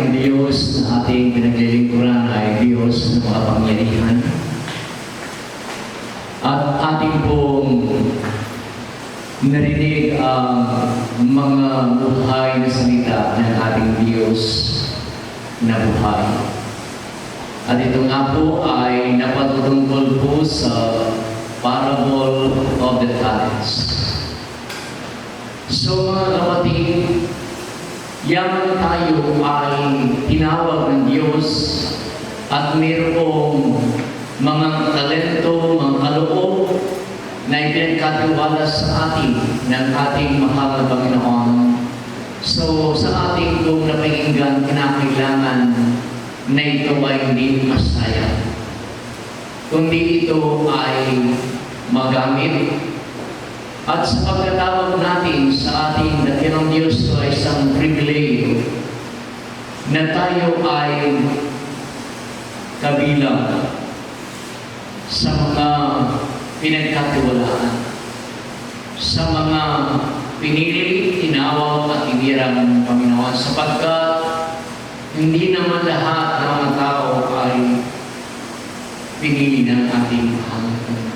ang Diyos na ating pinaglilingkuran ay Diyos na makapangyarihan. At ating pong narinig ang mga buhay na salita ng ating Diyos na buhay. At ito nga po ay napatutungkol po sa parable of the talents. So mga kapatid, yaman tayo ay tinawag ng Diyos at mayroong mga talento, mga kaloob na ipinagkatiwala sa atin ng ating mahal na Panginoon. So sa ating kung napakinggan, kinakailangan na ito ay hindi masaya, kundi ito ay magamit. At sa pagkatawag natin sa ating dakilang Diyos ay isang pribileyo na tayo ay kabilang sa mga pinagkatiwalaan, sa mga pinili, tinawag at inirang ng Panginoon, sapagkat hindi naman lahat ng mga tao ay pinili ng ating mahal na Panginoon.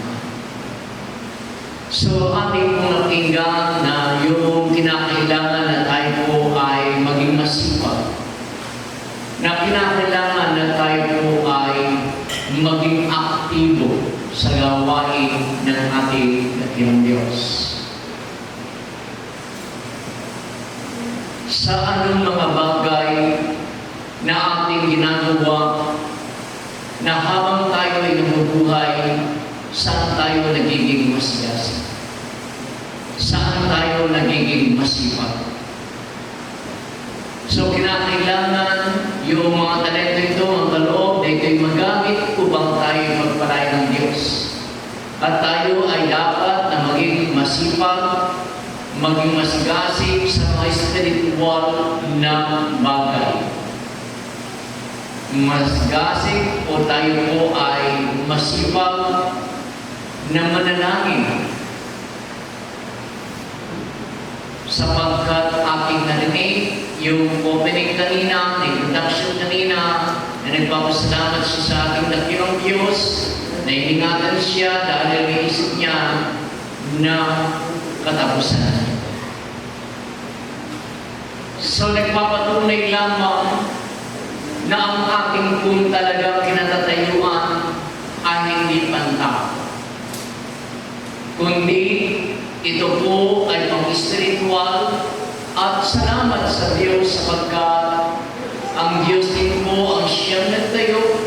So ating pong napinggan na yung kinakailangan na tayo po ay maging masipag, na kinakailangan na tayo po ay maging aktibo sa gawain ng ating dakilang Diyos. Sa anong mga bagay na ating ginagawa na habang tayo ay nabubuhay, saan tayo nagiging masigasig? Saan tayo nagiging masipag? So kinakailangan yung mga talento ito, ang kaloob na ito'y magamit upang tayo magpalaya ng Diyos. At tayo ay dapat na maging masipag, maging masigasig sa mga spiritual na bagay. Masigasig o tayo po ay masipag na manalangin, sapagkat ating narinig yung opening kanina, introduction kanina, na nagpapasalamat siya sa ating dakilang Diyos, na iningatan siya dahil may isip niya na katapusan. So nagpapatunay lamang na ang ating kung talagang kinatatayuan ay hindi pantao, kundi ito po ay pang-spiritual. At salamat sa Diyos sapagkat ang Diyos din po ang siyang nagtayo,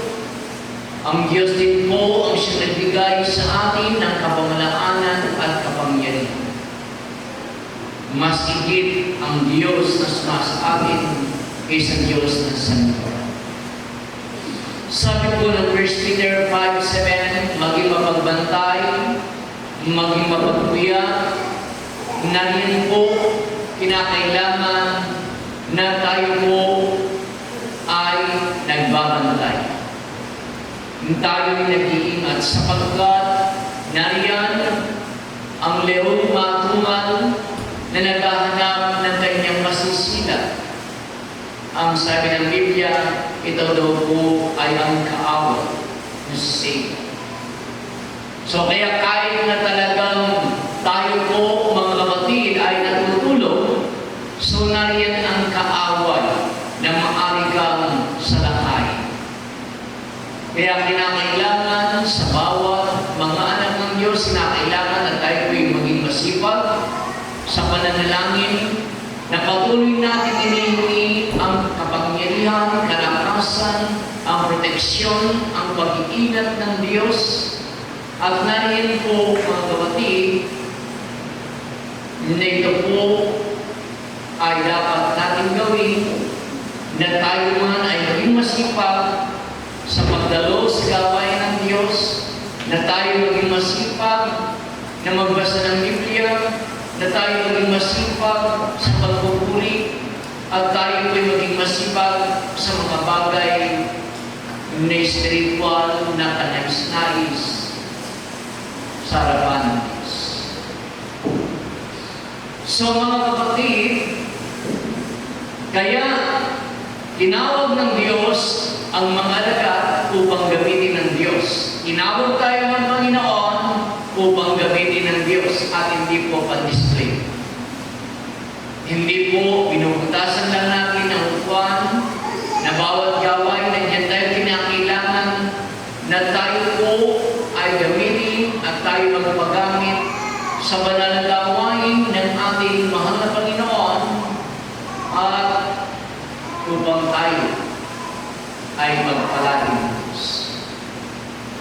ang Diyos din po ang siyang nagbigay sa atin ng kapamalaanan at kapangyarihan. Mas higit ang Diyos na sa atin kaysa Diyos na santo. Sabi po ng 1 Peter 5:7, maging mapagbantay, maging mapagpuya, na rin po kinakailangan na tayo po ay nagbabantay. Tayo ay nag-iingat sapagkat nariyan ang leong matungal na naghahanap ng kanyang masisila. Ang sabi ng Biblia, ito daw po ay ang kaaway na si Satan. So kaya kahit na talagang tayo po mga kapatid ay natutulog, so nariyan ang kaaway na maaari kang salakay. Kaya kinakailangan sa bawat mga anak ng Diyos, kinakailangan na tayo po'y maging masipag sa pananalangin, na patuloy natin inihingi ang kapangyarihan, kalakasan, ang proteksyon, ang pag-iingat ng Diyos. At nariyan po mga kapatid, na ito po ay dapat natin gawin, na tayo man ay maging masipag sa pagdalo sa gawain ng Diyos, na tayo maging masipag na magbasa ng Biblia, na tayo maging masipag sa pagpupuri, at tayo ay maging masipag sa mga bagay na spiritual na kanais-nais sa harapan ng Diyos. So mga kapatid, kaya Tinawag ng Diyos ang mga alagad upang gamitin ng Diyos. Tinawag tayo ng Panginoon upang gamitin ng Diyos at hindi po pan-display. Hindi po binubutasan lang natin ng upuan na bawat gawain nandiyan tayo kinakailangan na tayo po ay gamitin at tayo magpagamit sa banal na gawain ng ating mahal na Panginoon at upang tayo ay magpalaging ng Diyos.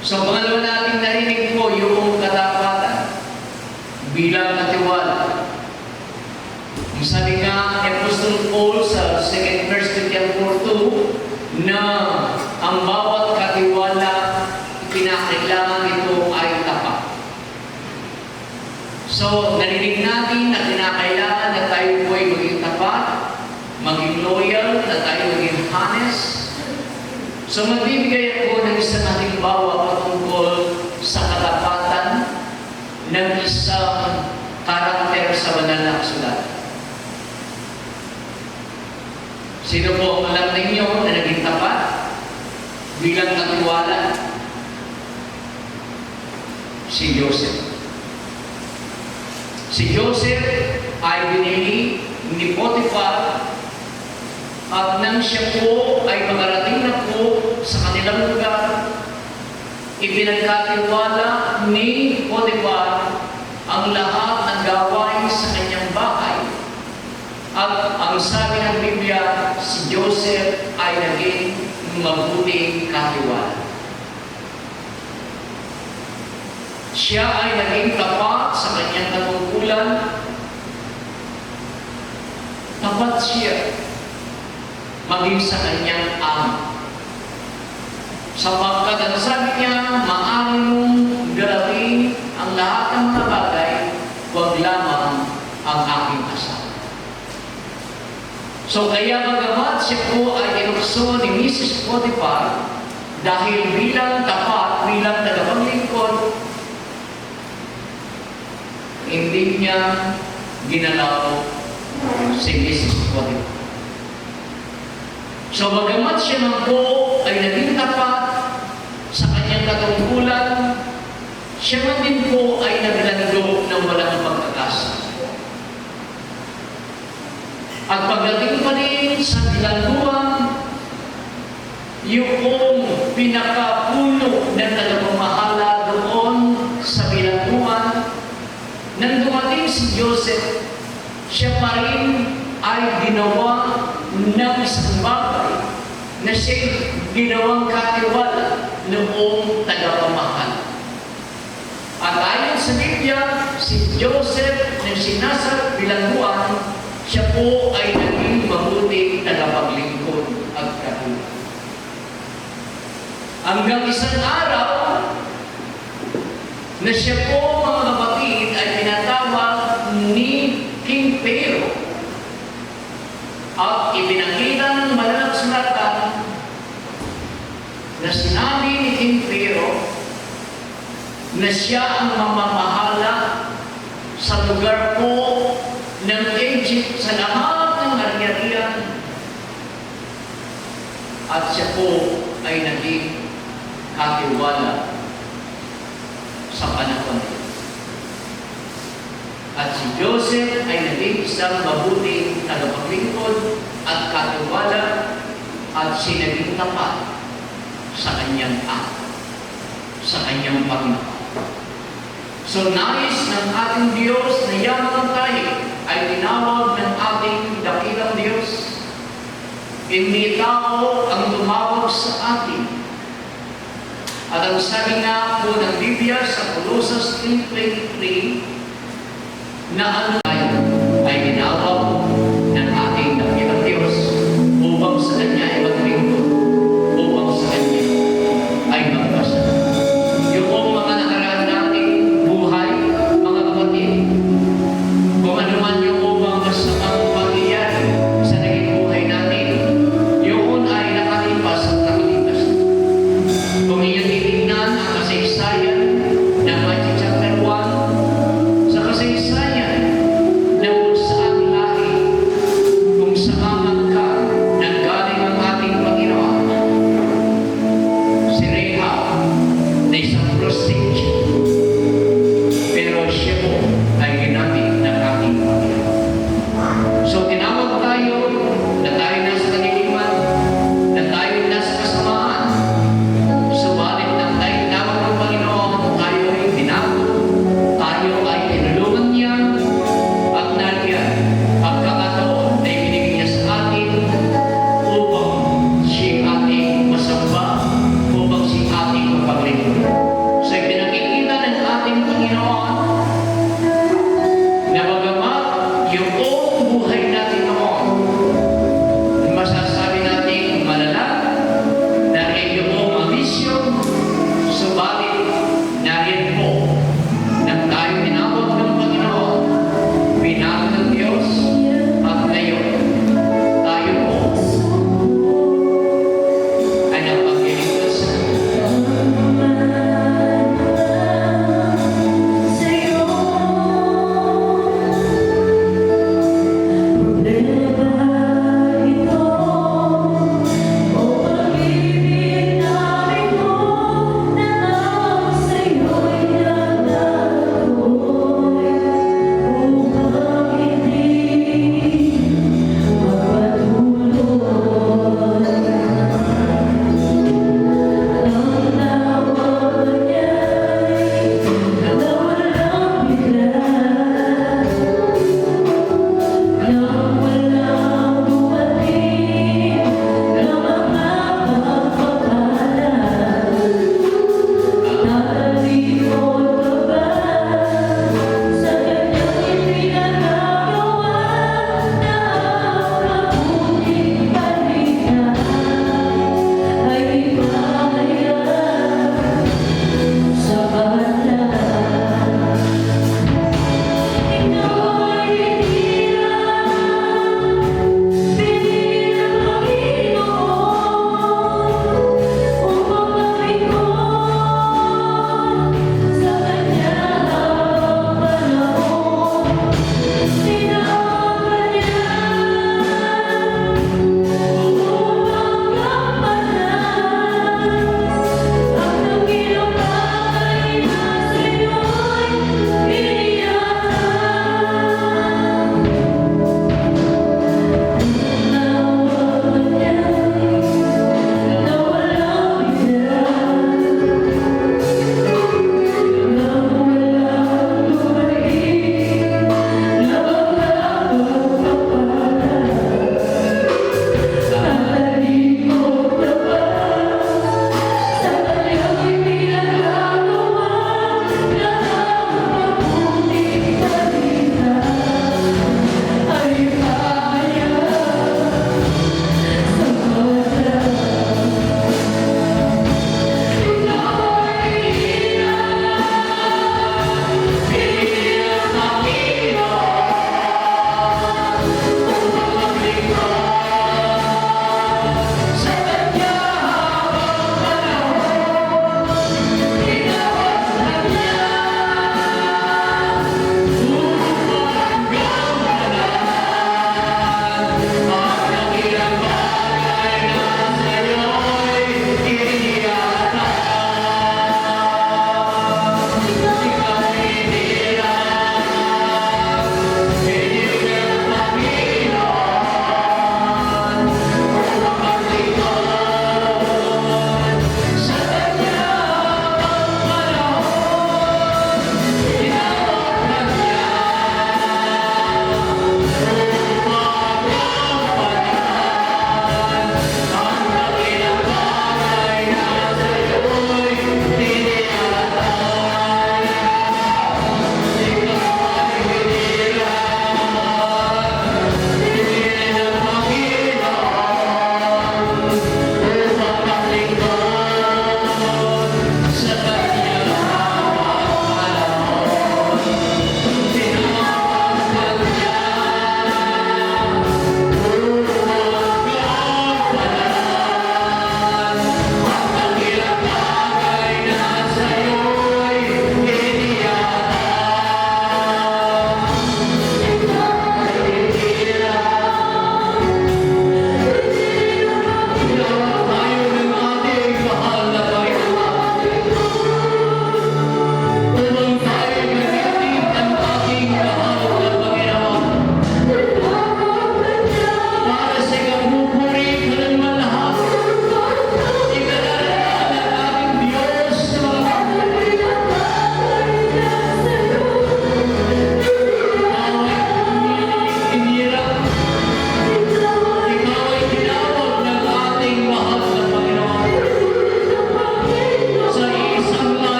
So, pangalawa natin narinig po yung katapatan bilang katiwala. Yung sabi nga, Apostle Paul sa 2 Corinthians 4:2 na ang bawat katiwala kinakailangan ito ay tapat. So, narinig natin na kinakailangan na tayo po ay maging tapat, maging loyal, na tayo maging honest. So, magbibigay ako ng isang halimbawa patungkol sa katapatan ng isang karakter sa banal na kasulatan. Sino po ang alam ninyo na naging tapat bilang katiwala? Si Joseph. Si Joseph ay binili ni Potiphar at nang siya po ay makarating na po sa kanilang lugar, ipinagkatiwala ni Potiphar ang lahat ng gawain sa kanyang bahay. At ang sabi ng Biblia, si Joseph ay naging mabuting katiwala. Siya ay naging tapat sa kanyang katungkulan. Tapat siya maging sa kanyang amo. Sapagkat ang sabi niya, maaari mong galawin ang lahat ng mga bagay, huwag lamang ang aking asawa. So kaya bagamat siya po ay inukso ni Mrs. Potiphar dahil bilang tapat, bilang tagapaglingkod, hindi niya ginalaw si Mrs. Potiphar. So bagamat siya man po ay naging tapat sa kanyang katungkulan, siya man din po ay naglando ng walang pagkakasa. At pagdating pa rin sa bilanduan, yung pinakapuno ng tagapamahala doon sa bilanduan, nang dumating si Joseph, siya pa rin ay ginawa ng isang bagay na siya ginawang katiwala noong tagapamahala. At ayon sa Biblia, si Joseph na sinasat bilanduan, siya po ay naging mabuting tagapaglingkod at katulad. Hanggang isang araw na siya po, mga kapatid, ay pinatawag ni King Pharaoh at ipinakita ng banal na kasulatan na sinabi ni King Pharaoh na siya ang mamamahala sa lugar po ng Egypt sa lahat ng ari-arian. At siya po ay naging katiwala sa panahon niya. At si Joseph ay naging isang mabuting tagapaglingkod at katiwala at sinaging tapat sa kanyang ama, sa kanyang Panginoon. So nais ng ating Diyos na yaman tayo ay tinawag ng ating dakilang Diyos. Hindi tao ang tumawag sa atin. At ang sabi nga po ng Biblia sa Colossus 3:23 na ano tayo ay tinawag ng ating dakilang Diyos upang sa Kanya ay maglingkod, upang sa Kanya ay magbasa. Yung mga nakaraan nating buhay, mga kapatid, kung ano man yung upang masamang pangyayari sa naging buhay natin, yun ay nakalipas at nakalipas. Kung iyon titignan ang kasaysayan ng Matthew chapter 1, sa kasaysayan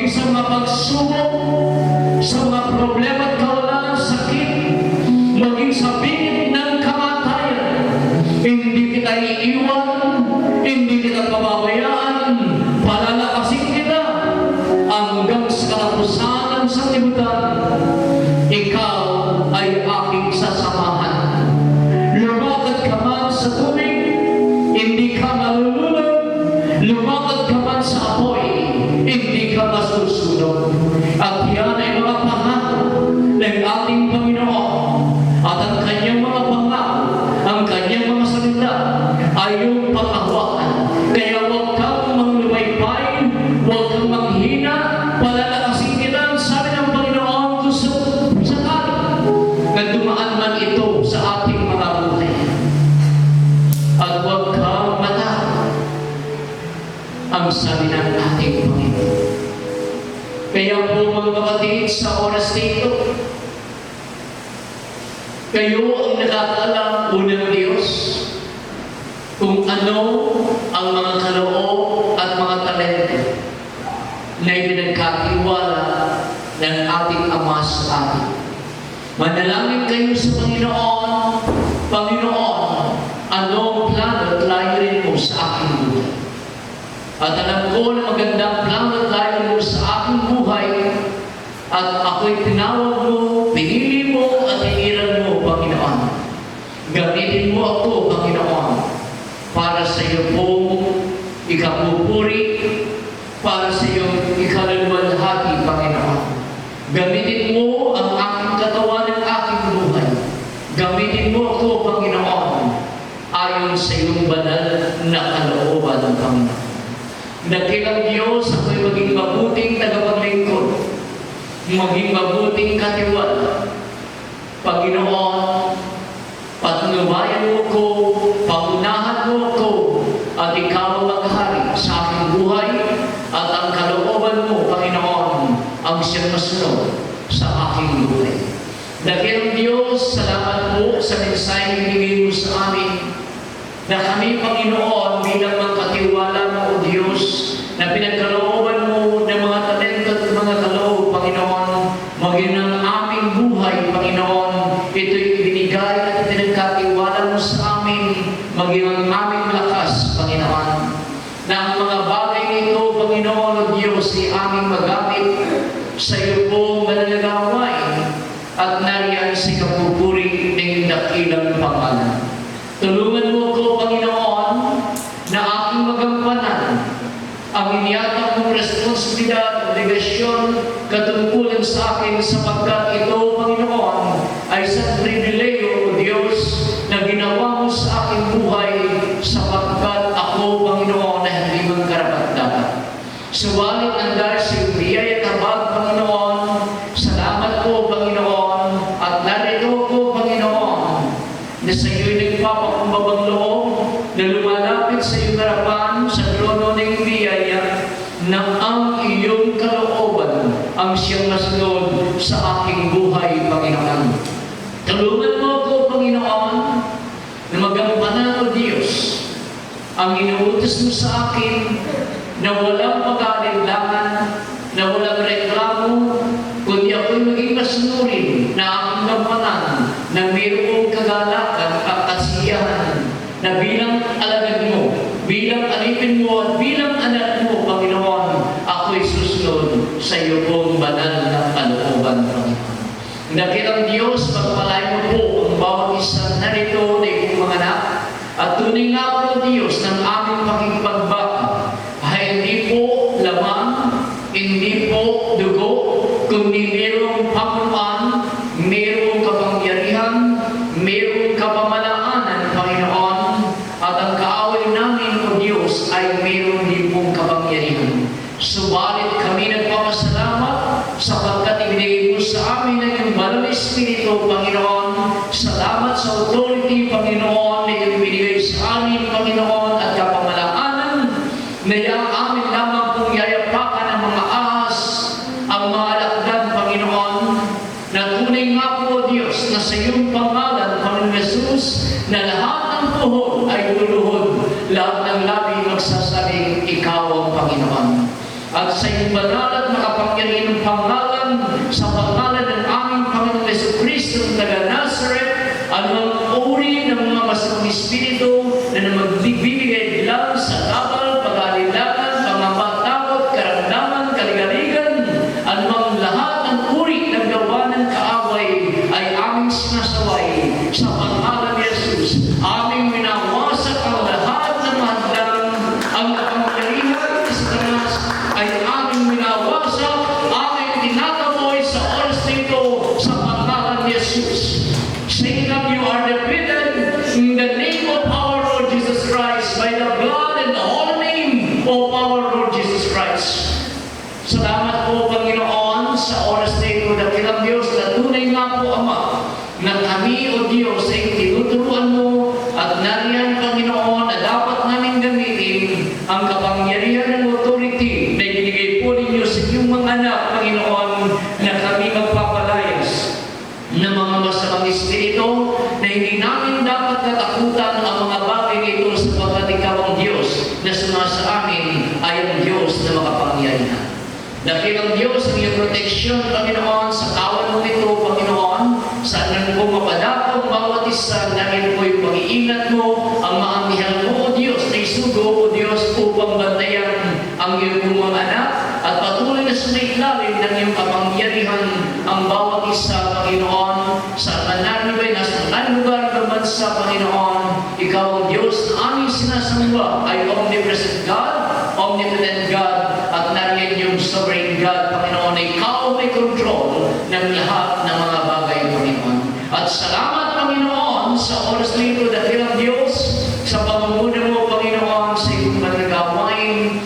maging sa mga pagsubok, sa mga problema at kawalan, sakit, maging sa bingit ng kamatayan, hindi kita iiwan, hindi kita pababayaan, palalakasin kita hanggang sa katapusan ng sanlibutan. Ikaw ay aking sasamahan. Lumakad ka man sa tubig, hindi ka malulunod. Lumakad ka man sa apoy, hindi ka masusunod. At yan ay mga pangako ng ating Panginoon. At ang kanyang mga pangako, ang kanyang mga salita ay iyong panghawakan. Kaya huwag kang maglumaypay, huwag kang manghina, palalakasin kita, sabi ng Panginoon, gusto sa atin na dumaan man ito sa ating mga buhay. At huwag kang matakot, ang sabi ng ating Panginoon. Kaya po mga kapatid, sa oras nito, kayo ang nakakaalam, unang Diyos, kung ano ang mga kaloob at mga talento na ipinagkatiwala ng ating Ama sa atin. Manalangin kayo sa Panginoon, Panginoon, anong plano at layunin mo sa aking buhay? At alam ko na magandang plano at layunin mo sa aking buhay, at ako'y tinawag mo, pinili mo, at iniran mo, Panginoon. Gamitin mo ako, Panginoon, para sa iyo pong ikapupuri, para sa iyong ikaluluwalhati, Panginoon. Gamitin mo ang aking katawan at aking buhay. Gamitin mo ako, Panginoon, ayon sa iyong banal na kalooban ng Panginoon. Dakilang Diyos, ako'y maging mabuting tagapaglingkod, maging mabuting katiwala. Panginoon, patnubayan mo ko, pangunahan mo ko, at ikaw ang maghari sa aking buhay, at ang kalooban mo, Panginoon, ang siyang masunod sa aking buhay. Dakilang Diyos, salamat po sa mensaheng binigay mo sa amin, na kami, Panginoon, bilang magkatiwala mo, O Diyos, na pinagkalooban mo ng mga talento at mga kaloob, Panginoon, maging ang aming buhay, Panginoon, ito'y ibinigay at pinagkatiwala mo sa amin, maging ang aming lakas, Panginoon, na ang mga bagay nito, Panginoon, O Diyos, ay aming magamit sa iyo pong mananagawain at nariyan sa kapupuri ng dakilang pangalan. Tulungan mo ko, Panginoon, na aking magampanan ang iniatang mong responsibilidad, obligasyon, katungkulan sa akin, sapagkat ito, Panginoon, ay sa pribileyo, O Diyos, na ginawa mo sa aking buhay, sapagkat ako, Panginoon, na hindi man karapat-dapat. Suwalit ang dahil sa iyong biyaya at habag, Panginoon, salamat po, Panginoon, at narito ko, Panginoon, na sa iyo'y nagpapakumbabang loob, na lumalapit sa iyong harapan, sa trono ng biyaya, na ang iyong kalooban ang siyang masunod sa aking buhay, Panginoon. Tulungan mo ako, Panginoon, na magampanan, O Diyos, ang inuutos mo sa akin, na walang pag-aalinlangan, na walang reklamo, kundi ako'y maging masunurin na aking gampanan, na mayroong kagalakan at kasiyahan, na bilang alagad mo, bilang alipin mo, at bilang anak mo, Panginoon, ako'y susunod sa iyo pong banal na kalooban, Panginoon. Dakilang Diyos, pagpalain mo po ang bawat isang narito na iyong mga anak, at tunay nga po, Diyos, ng aming pakikipagbaka, ay hindi po lamang, hindi po dugo, kundi mayroong pakuan, mayroong kapangyarihan, mayroong kapamalaanan, Panginoon, at ang kaaway namin, O Diyos, ay mayroong din pong kapangyarihan. Subalit kami nagpapasalamat sapagkat ibinigay mo sa amin ang iyong banal na Espiritu, Panginoon. Salamat sa authority, Panginoon, na iyong binigay sa amin, Panginoon, at kapamalaanan na iyang amin lamang pong yayapakan ng mga ahas, ang mga alakdan, Panginoon, na tunay nga po, Diyos, na sa iyong pangalan, Panginoon Jesus, na lahat ng tuhod ay luluhod, lahat ng labi magsasabing ikaw ang Panginoon. At sa iyong banal at makapangyarihan ng pangalan, sa pangalan ng aming Panginoong Jesucristo ng taga Nazareth, anumang uri ng mga masamang espiritu na magbibigay lang sa kabal, pag-aalilangan, pangapatakot, karamdaman, kaligaligan, anumang lahat ng uri ng gawa ng kaaway ay aming sinasaway sa pangalan ni Jesus. Aming minawasak ang lahat ng mahadlang, ang kapangyarihan ni Satanas ay aming minawasak, aming tinataboy sa oras nito sa pangalan ni Jesus. Saying that you are defeated in the name of our Lord Jesus Christ, by the blood and the holy name of our Lord Jesus Christ. Salamat po, Panginoon, sa oras na ito, dakilang Diyos, na tunay nga po, Ama, na kami, O Diyos, ay tinuturuan mo at nariyan, Panginoon, na dapat namin gamitin ang kapangyarihan ng authority na ibinigay po ninyo sa inyong mga anak, Panginoon, na kami magpapalayas ng mga masamang espiritu na hindi namin dapat katakutan ang mga bagay ito sapagkat ikaw ang Diyos na sumasa amin ay ang Diyos na makapangyarihan. Dakilang Diyos ang iyong proteksyon, Panginoon, sa kawan mo ito, Panginoon, saan nang po mapadakong bawat isa, dahil po yung pag-iingat mo, ang maangihal mo, O Diyos, na isugo, O Diyos, upang bantayan ang iyong mga anak, at patuloy na sumailalim ng iyong kapangyarihan ang bawat isa, Panginoon, sa mananibay na sa lugar ng bansa, Panginoon. Ikaw ang Diyos na aming sinasamba ay omnipresent God, omnipotent God, at nariyan yung sovereign God, Panginoon, na ikaw may control ng lahat ng mga bagay, Panginoon. At salamat, Panginoon, sa oras na ito, dakilang Diyos, sa pamumuno mo, Panginoon, sa iyong managawain,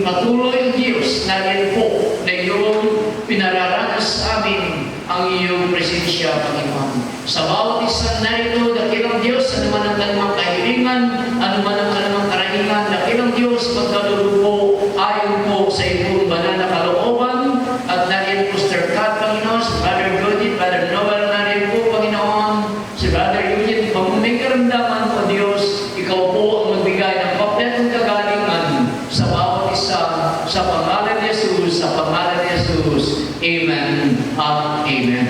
patuloy, Diyos, nariyan po na iyong pinararanas sa amin ang iyong presensya, Panginoon. Sa bawat isang narito, dakilang Diyos, anuman ang kanamang kahilingan, anuman ang kanamang karahingan, dakilang Diyos, pagkalulupo, ayon po sa iyong banal na kalooban, at nariyan po Sir Kat, Panginoon, si Brother Judith, Brother Noel, nariyan po, Panginoon, si Brother Eugene, kung may karamdaman po, Diyos, ikaw po ang magbigay ng kompletong kagalingan sa bawat isa, sa pangalan ni Jesus, sa pangalan ni Jesus. Amen at amen.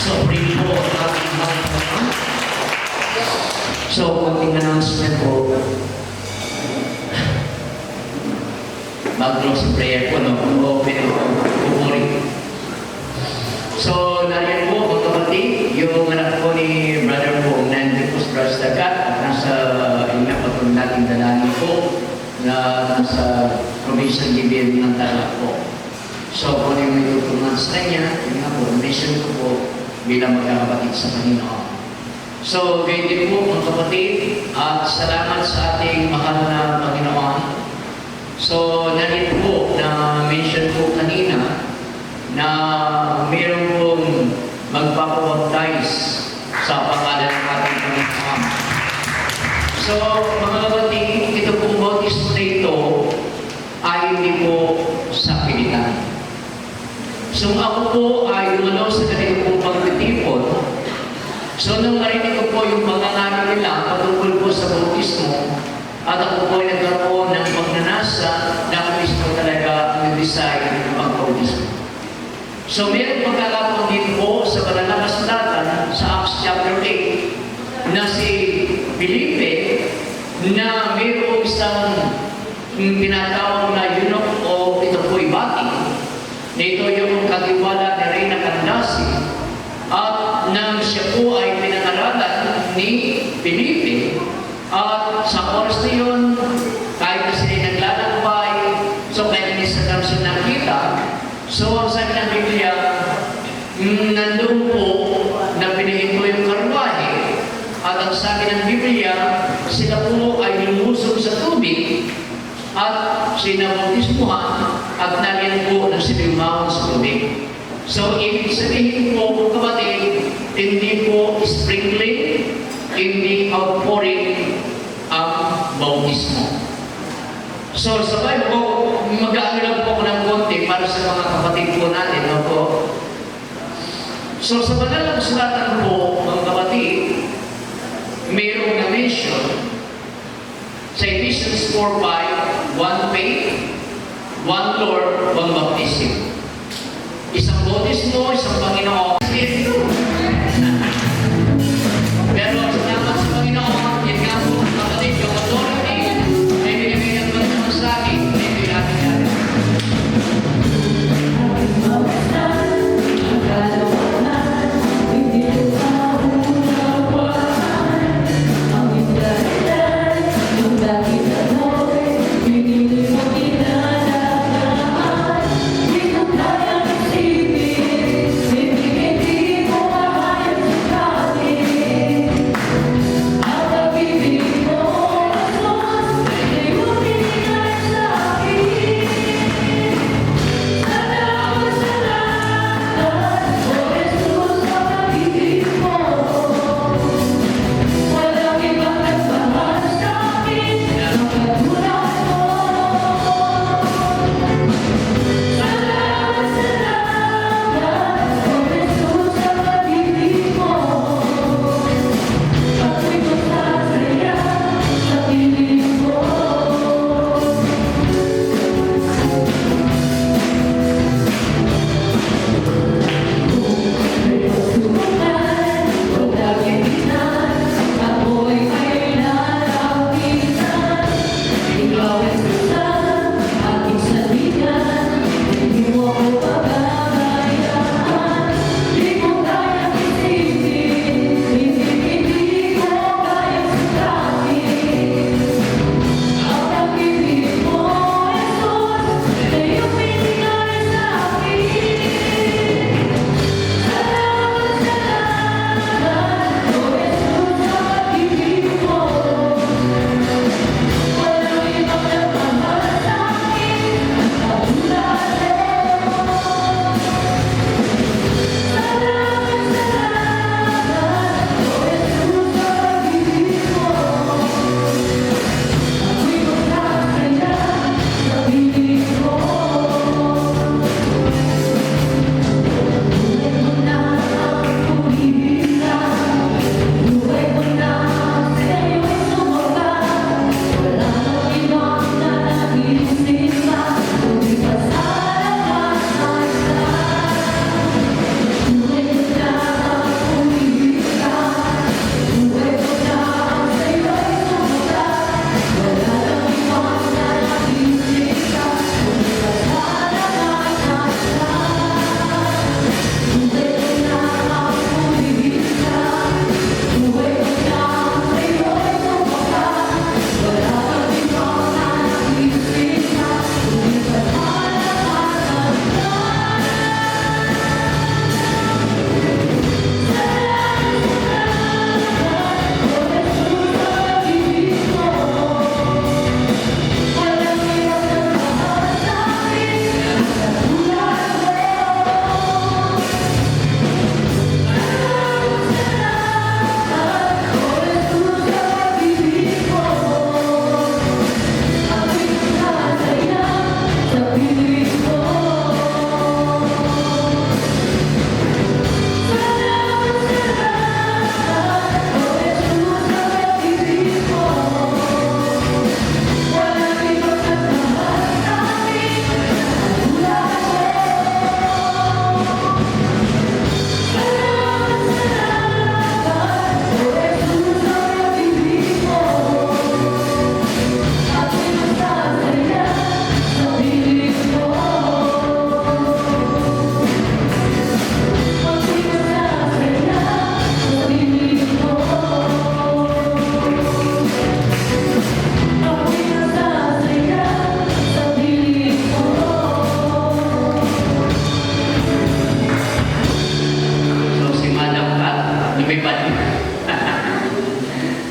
So, pray po ang ating mga Panginoon. So, konting announcement po. Mag-close prayer po, no? Open po, pupuri. So, nariyan po, mga kapatid, yung anak po ni Brother po, Nandito po sa Dagat, at nasa inapatulong natin dalangin po, na nasa provincial level ng Tarlac po. So, kung yung may tutungan sa kanya, yun nga po, mission ko po bilang magkakapatid sa Panginoon. So, ganyan din po mga kapatid, at salamat sa ating mahal na Panginoon. So, narito po na mention po kanina na mayroon pong magpapabaptize sa pangalan ng ating Panginoon. So, mga kapatid, ito pong bautismo na ito ay hindi po sa pilitan. So, ako po ay umalaw sa kanila pong pagtitipon. So, nung marinig ko po yung mga ngano nila patungkol po sa bautismo, at ako po ay nagkaroon ng pagnanasa na ako mismo talaga ang design ng pag-bautismo. So, mayroong pagkakataon din po sa banal na kasulatan sa Acts chapter 8 na si Felipe na mayroong isang pinatawag na eunuch o ito po ibati na ito yung katiwala ni Reyna Candace, at nang siya po ay pinangaralan ni Felipe, at sa oras na yun, kahit na sila naglalakbay, so kahit hindi sa damsel nakita, so ang sabi ng Biblia, nandun po na pinahin ko yung karwahe, at ang sabi ng Biblia, sila po ay lumusog sa tubig, at sinabautismuhan, at nariyan po na silimawan sa tubig. So, ibig sabihin po, mga kapatid, hindi po sprinkling, hindi outpouring ang bautismo. So, sabay po, mag-aano lang po ako ng konti para sa mga kapatid po natin, no po? So, sa banal na kasulatan po, mga kapatid, mayroong na-mention sa Ephesians 4:5, one faith, one Lord, one baptism. bautismo, isang Panginoon. Pero salamat sa Panginoon, yun nga po, kapatid, yung authority, ay binibigay ng Panginoon sa akin, binibigay natin natin.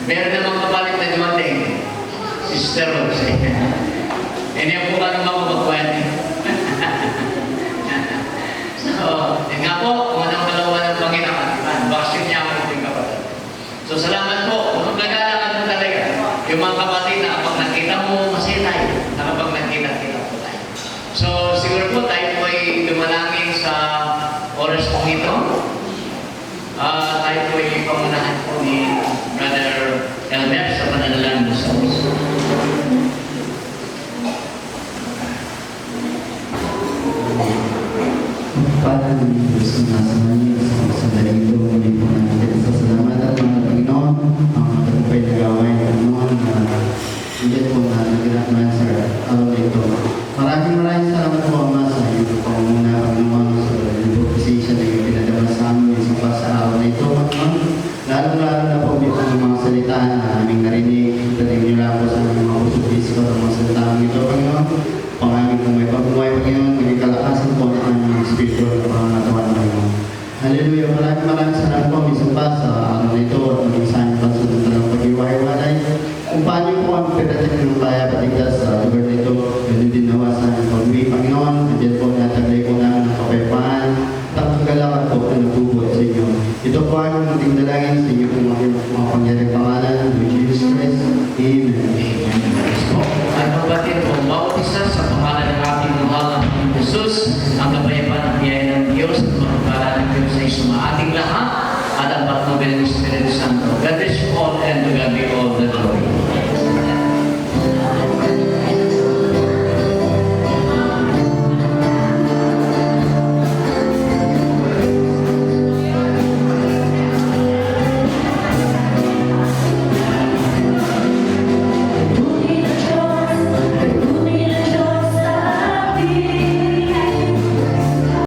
Meron namang kapalit na dumating, Sister Rose. Hindi po ka naman mapagpwede. So, yun nga po, unang dalawa ng Panginoon. Baksin niya ako yung kapatid. So, salamat po. Kung naglalakad mo talaga, yung mga kapatid na kapag nakita mo, masaya tayo. Na kapag nakita po tayo. So, siguro po tayo po ay dumalangin sa oras po ito. Tayo po ay pamunahan po ni Brother Elmer sa pananalang mo sa puso. Padre, niyo lang po sa aming mga puso piso at mga salitang ito, Panginoon. Pangangin po may pagbuhay, Panginoon, maging kalakasan po ng aming spiritual na pangatawan, Panginoon. Hallelujah. Maraming salamat po, minsan pa sa araw na ito at maging sa aming pansunod ng pag-iwahiwalay. Kung paano po ang pinatik ng kaya patigdas sa lugar nito, ganun din nawa sa